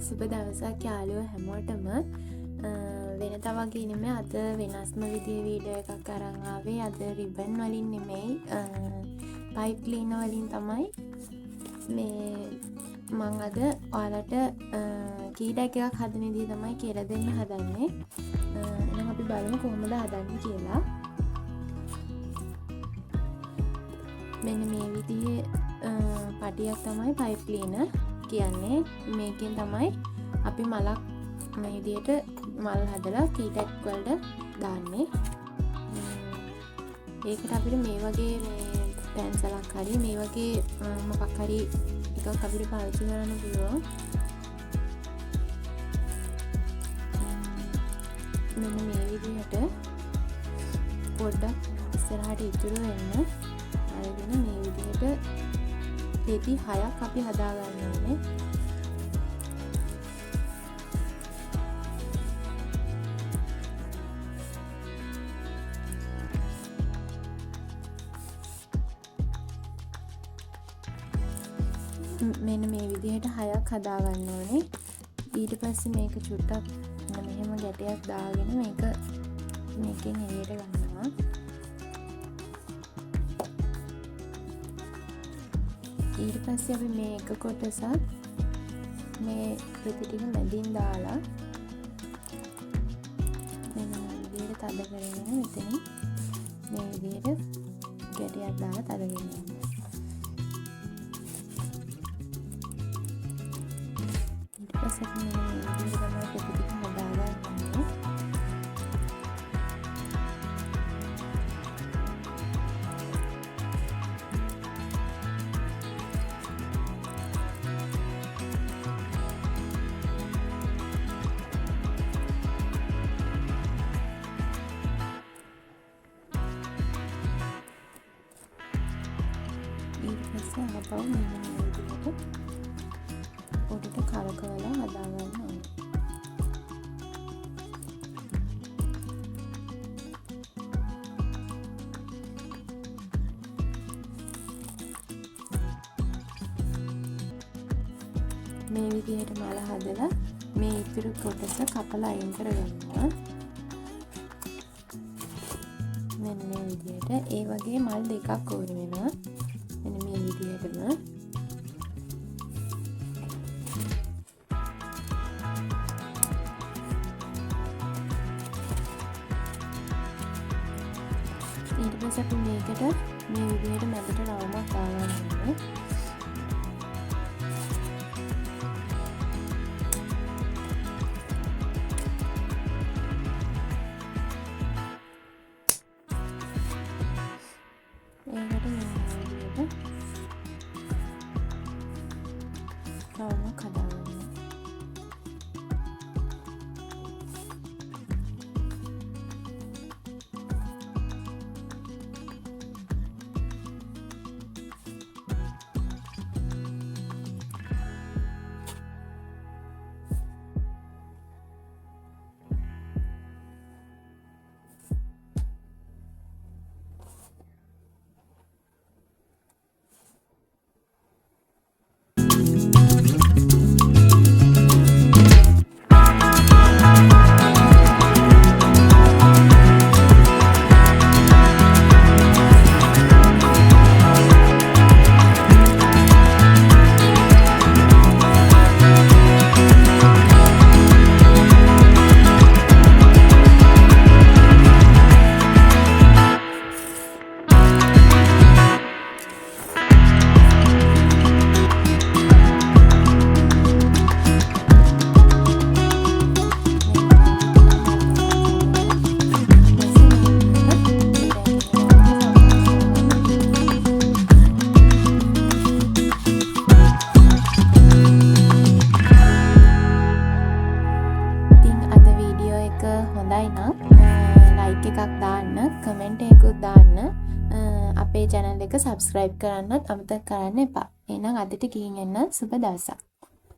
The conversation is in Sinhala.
සුබ දවසක් යාළුවෝ හැමෝටම. වෙනදා වගේ නෙමෙයි අද වෙනස්ම විදිහේ වීඩියෝ එකක් අරන් ආවේ. අද රිබන් වලින් නෙමෙයි පයිප් ක්ලීනර් වලින් තමයි මේ මම අද ඔයාලට කී ඩැක් එකක් හදන විදිහ තමයි කියලා දෙන්න හදන්නේ. එහෙනම් අපි බලමු කොහොමද හදන්නේ කියලා. මෙන්න මේ විදිහේ පටියක් තමයි පයිප් ක්ලීනර් කියන්නේ. මේකෙන් තමයි අපි මලක් මේ විදිහට මල් හදලා කී ඩැක් වලට දාන්නේ. ඒකට අපිට මේ වගේ මේ පැන්සලක් හරි මේ වගේ මොකක් හරි එකක් අපිට පාවිච්චි කරන්න පුළුවන්. මෙන්න මේ විදිහට පොඩ්ඩක් ඉස්සරහට ඉතුරු වෙන්න අරගෙන මේ විදිහට පෙති 6ක් අපි හදා ගන්න ඕනේ. මෙන්න මේ විදිහට 6ක් හදා ගන්න ඕනේ. ඊට පස්සේ මේක චුට්ටක් මෙහෙම ගැටයක් දාගෙන මේකෙන් එළියට ගන්නවා. ඊට පස්සේ අපි මේ එක කොටසක් මේ පෙති ටික මැදින් දාලා මෙන්න මේ විදිහට තද කරගෙන මෙතනින් මේ විදිහට ගැටයක් දාලා තද කරගන්න. ඊට පස්සේ අපි මේ විදිහට තමයි පෙති ටික හදාගන්නේ. ආපහු මෙන්න මේ විදිහට පොඩට කරකවලා හදා ගන්න ඕනේ. මේ විදිහට මල හදලා මේ ඉතුරු කොටස කපලා අයින් කරගන්නවා. මෙන්න මේ විදිහට ඒ වගේ මල් දෙකක් ඕන වෙනවා. මෙන්න මේ විදිහටම ඊට පස්සේ අපි මේකට මේ විදිහට මැදට රවුමක් දාගන්න ඕනේ. රවුමක් හදාගන්න. හොඳයි නම් ලයික් එකක් දාන්න, කමෙන්ට් එකකුත් දාන්න. අපේ channel එක subscribe කරන්නත් අමතක කරන්න එපා. එහෙනම් අදට ගිහින් එන්න සුබ දවසක්.